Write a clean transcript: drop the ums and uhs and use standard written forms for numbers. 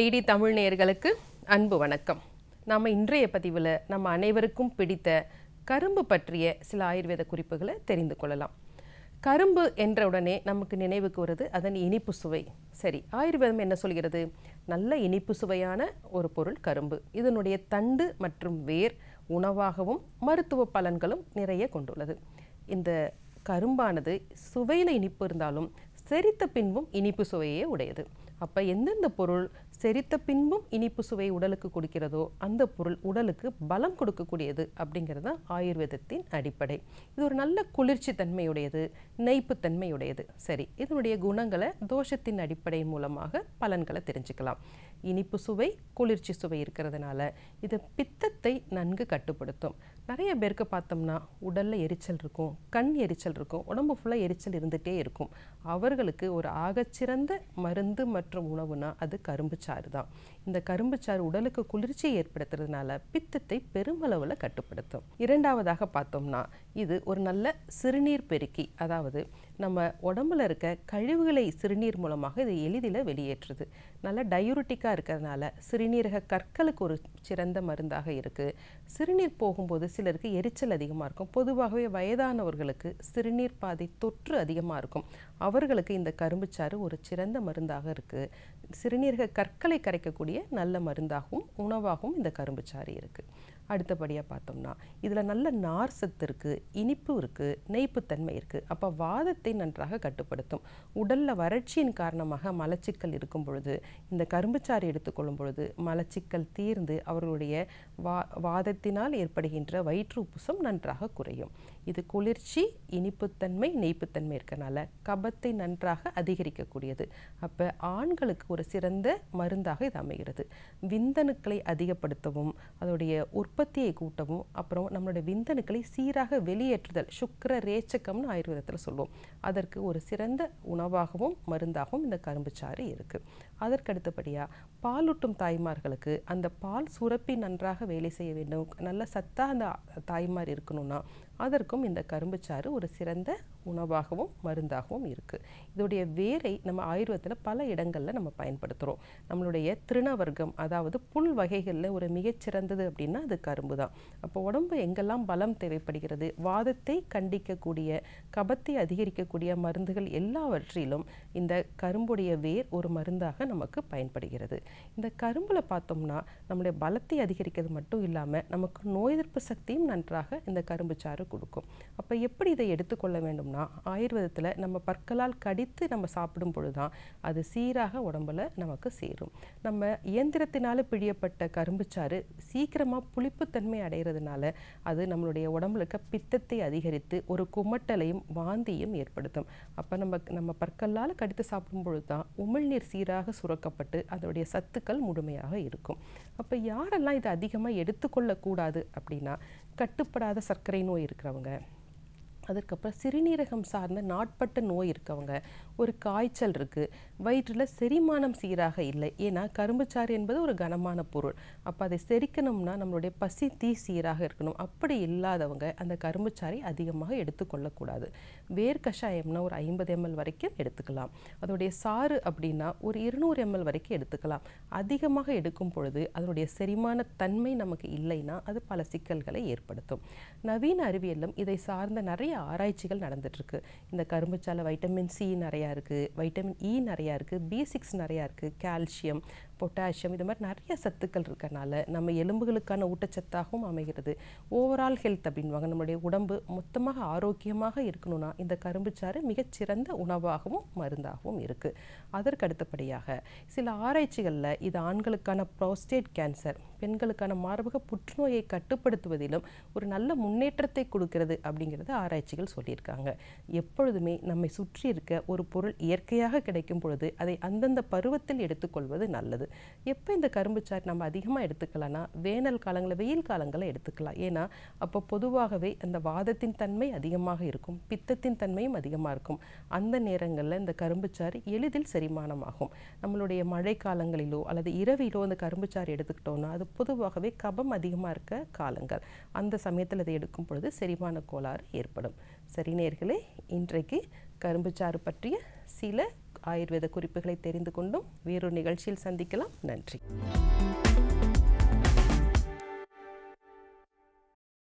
DD Tamil நேயர்களுக்கு அன்பு வணக்கம். நாம் இன்றைய பதிவில் நம்ம அனைவருக்கும் பிடித்த கரும்பு பற்றிய சில ஆயுர்வேத குறிப்புகளை தெரிந்து கொள்ளலாம். கரும்பு என்ற உடனே நமக்கு நினைவுக்கு வருது அதன் இனிப்பு சுவை. சரி, ஆயுர்வேதம் என்ன சொல்கிறது? நல்ல இனிப்பு சுவையான ஒரு பொருள் கரும்பு. இதனுடைய தண்டு மற்றும் வேர் உணவாகவும் மருத்துவ பலன்களும் நிறைய கொண்டுள்ளது. இந்த கரும்பானது சுவையில் இனிப்பு இருந்தாலும் செரித்த பின்பும் இனிப்பு சுவையே உடையது. அப்போ எந்தெந்த பொருள் செரித்த பின்பும் இனிப்பு சுவை உடலுக்கு கொடுக்கிறதோ அந்த பொருள் உடலுக்கு பலம் கொடுக்கக்கூடியது அப்படிங்கிறது தான் ஆயுர்வேதத்தின் அடிப்படை. இது ஒரு நல்ல குளிர்ச்சி தன்மையுடையது, நெய்ப்பு தன்மையுடையது. சரி, இதனுடைய குணங்களை தோஷத்தின் அடிப்படை மூலமாக பலன்களை தெரிஞ்சுக்கலாம். இனிப்பு சுவை, குளிர்ச்சி சுவை இருக்கிறதுனால இது பித்தத்தை நன்கு கட்டுப்படுத்தும். நிறைய பேருக்கு பார்த்தோம்னா உடலில் எரிச்சல் இருக்கும், கண் எரிச்சல் இருக்கும், உடம்பு ஃபுல்லாக எரிச்சல் இருந்துகிட்டே இருக்கும். அவர்களுக்கு ஒரு ஆகச்சிறந்த மருந்து மற்றும் உணவுனா அது கரும்பு சாறு தான். இந்த கரும்பு சாறு உடலுக்கு குளிர்ச்சியை ஏற்படுத்துறதுனால பித்தத்தை பெருமளவில் கட்டுப்படுத்தும். இரண்டாவதாக பார்த்தோம்னா இது ஒரு நல்ல சிறுநீர் பெருக்கி. அதாவது நம்ம உடம்புல இருக்க கழிவுகளை சிறுநீர் மூலமாக இது எளிதில் வெளியேற்றுது. நல்ல டயூரிட்டிக்காக இருக்கிறதுனால சிறுநீரக கற்களுக்கு ஒரு சிறந்த மருந்தாக இருக்குது. சிறுநீர் போகும்போது சிலருக்கு எரிச்சல் அதிகமாக இருக்கும். பொதுவாகவே வயதானவர்களுக்கு சிறுநீர் பாதை தொற்று அதிகமாக இருக்கும். அவர்களுக்கு இந்த கரும்புச்சாறு ஒரு சிறந்த மருந்தாக இருக்குது. சிறுநீரக கற்களை கரைக்கக்கூடிய நல்ல மருந்தாகவும் உணவாகவும் இந்த கரும்புச்சாறு இருக்குது. அடுத்தபடியாக பார்த்தோம்னா இதில் நல்ல நார் சத்து இருக்குது, இனிப்பு இருக்குது, நெய்ப்புத்தன்மை இருக்குது. அப்போ வாதத்தை நன்றாக கட்டுப்படுத்தும். உடலில் வறட்சியின் காரணமாக மலச்சிக்கல் இருக்கும் பொழுது இந்த கரும்புச்சாறு எடுத்துக்கொள்ளும் பொழுது மலச்சிக்கல் தீர்ந்து அவர்களுடைய வாதத்தினால் ஏற்படுகின்ற வயிற்று உப்புசம் நன்றாக குறையும். இது குளிர்ச்சி, இனிப்புத்தன்மை, நெய்ப்புத்தன்மை இருக்கனால கபத்தை நன்றாக அதிகரிக்கக்கூடியது. அப்போ ஆண்களுக்கு ஒரு சிறந்த மருந்தாக இது அமைகிறது. விந்தணுக்களை அதிகப்படுத்தவும் அதோடைய உற்பத்தியை கூட்டவும் அப்புறம் நம்மளுடைய விந்தணுக்களை சீராக வெளியேற்றுதல், சுக்கிர ரேச்சகம்னு ஆயுர்வேதத்தில் சொல்லுவோம். அதற்கு ஒரு சிறந்த உணவாகவும் மருந்தாகவும் இந்த கரும்புச்சாறு இருக்குது. அதற்கடுத்தபடியாக பாலூட்டும் தாய்மார்களுக்கு அந்த பால் சுரப்பி நன்றாக வேலை செய்ய வேண்டும், நல்ல சத்தாக அந்த தாய்மார் இருக்கணும்னா அதற்கும் இந்த கரும்புச்சாறு ஒரு சிறந்த உணவாகவும் மருந்தாகவும் இருக்குது. இதோடைய வேரை நம்ம ஆயுர்வேதத்தில் பல இடங்களில் நம்ம பயன்படுத்துகிறோம். நம்மளுடைய திருணவர்க்கம், அதாவது புல் வகைகளில் ஒரு மிகச்சிறந்தது அப்படின்னா அது கரும்பு தான். அப்போ உடம்பு எங்கெல்லாம் பலம் தேவைப்படுகிறது, வாதத்தை கண்டிக்கக்கூடிய, கபத்தை அதிகரிக்கக்கூடிய மருந்துகள் எல்லாவற்றிலும் இந்த கரும்புடைய வேர் ஒரு மருந்தாக நமக்கு பயன்படுகிறது. இந்த கரும்பில் பார்த்தோம்னா நம்முடைய பலத்தை அதிகரிக்கிறது மட்டும் இல்லாமல் நமக்கு நோய் எதிர்ப்பு சக்தியும் நன்றாக இந்த கரும்புச்சாறு கொடுக்கும். அப்போ எப்படி இதை எடுத்துக்கொள்ள வேண்டும்னா ஆயுர்வேதத்தில் நம்ம பற்களால் கடித்து நம்ம சாப்பிடும் பொழுதுதான் அது சீராக உடம்புல நமக்கு சேரும். நம்ம இயந்திரத்தினால பிழியப்பட்ட கரும்புச்சாறு சீக்கிரமாக புளிப்புத்தன்மை அடைகிறதுனால அது நம்மளுடைய உடம்புல இருக்க பித்தத்தை அதிகரித்து ஒரு குமட்டலையும் வாந்தியும் ஏற்படுத்தும். அப்போ நம்ம பற்களால் கடித்து சாப்பிடும் பொழுது தான் உமிழ்நீர் சீராக சுரக்கப்பட்டு அதோடைய சத்துக்கள் முழுமையாக இருக்கும். அப்போ யாரெல்லாம் இதை அதிகமாக எடுத்துக்கொள்ளக்கூடாது அப்படின்னா கட்டுப்படாத சர்க்கரை நோய் இருக்கிறவங்க, அதுக்கப்புறம் சிறுநீரகம் சார்ந்த நாட்பட்ட நோய் இருக்கவங்க, ஒரு காய்ச்சல் இருக்குது, வயிற்றில் செரிமானம் சீராக இல்லை. ஏன்னா கரும்புச்சாறு என்பது ஒரு கனமான பொருள். அப்போ அதை செரிக்கணும்னா நம்மளுடைய பசி தீ சீராக இருக்கணும். அப்படி இல்லாதவங்க அந்த கரும்புச்சாறை அதிகமாக எடுத்துக்கொள்ளக்கூடாது. வேர் கஷாயம்னா ஒரு 50 ml வரைக்கும் எடுத்துக்கலாம். அதோடைய சாறு அப்படின்னா ஒரு 200 ml வரைக்கும் எடுத்துக்கலாம். அதிகமாக எடுக்கும் பொழுது அதனுடைய செரிமான தன்மை நமக்கு இல்லைன்னா அது பல சிக்கல்களை ஏற்படுத்தும். நவீன அறிவியலும் இதை சார்ந்த நிறைய ஆராய்ச்சிகள் நடந்துட்டுருக்கு. இந்த கரும்புச்சால வைட்டமின் சி நிறையா இருக்குது, வைட்டமின் இ நிறையா இருக்குது, B6 நிறையா இருக்குது, கால்சியம், பொட்டாசியம், இது மாதிரி நிறைய சத்துக்கள் இருக்கனால நம்ம எலும்புகளுக்கான ஊட்டச்சத்தாகவும் அமைகிறது. ஓவரால் ஹெல்த் அப்படின்வாங்க, நம்மளுடைய உடம்பு மொத்தமாக ஆரோக்கியமாக இருக்கணும்னா இந்த கரும்புச்சாறு மிகச்சிறந்த உணவாகவும் மருந்தாகவும் இருக்குது. அதற்கு அடுத்தபடியாக சில ஆராய்ச்சிகளில் இது ஆண்களுக்கான ப்ரோஸ்டேட் கேன்சர், பெண்களுக்கான மார்பக புற்றுநோயை கட்டுப்படுத்துவதிலும் ஒரு நல்ல முன்னேற்றத்தை கொடுக்கிறது அப்படிங்கிறது ஆராய்ச்சிகள் சொல்லியிருக்காங்க. எப்பொழுதுமே நம்மை சுற்றி இருக்க ஒரு பொருள் இயற்கையாக கிடைக்கும் பொழுது அதை அந்தந்த பருவத்தில் எடுத்துக்கொள்வது நல்லது. எப்போ இந்த கரும்புச்சாறு நம்ம அதிகமாக எடுத்துக்கலாம்னா வேனல் காலங்களில், வெயில் காலங்களில் எடுத்துக்கலாம். ஏன்னா அப்போ பொதுவாகவே அந்த வாதத்தின் தன்மை அதிகமாக இருக்கும், பித்தத்தின் தன்மையும் அதிகமாக இருக்கும். அந்த நேரங்களில் இந்த கரும்புச்சாறு எளிதில் செரிமானமாகும். நம்மளுடைய மழை காலங்களிலோ அல்லது இரவிலோ இந்த கரும்புச்சாறு எடுத்துக்கிட்டோம்னா அது பொதுவாகவே கபம் அதிகமாக இருக்க காலங்கள். அந்த சமயத்தில் இதை எடுக்கும் பொழுது செரிமான கோளாறு ஏற்படும். சரி நேயர்களே, இன்றைக்கு கரும்புச்சாறு பற்றிய சில ஆயுர்வேத குறிப்புகளை தெரிந்து கொண்டும் வேறொரு நிகழ்ச்சியில் சந்திக்கலாம். நன்றி.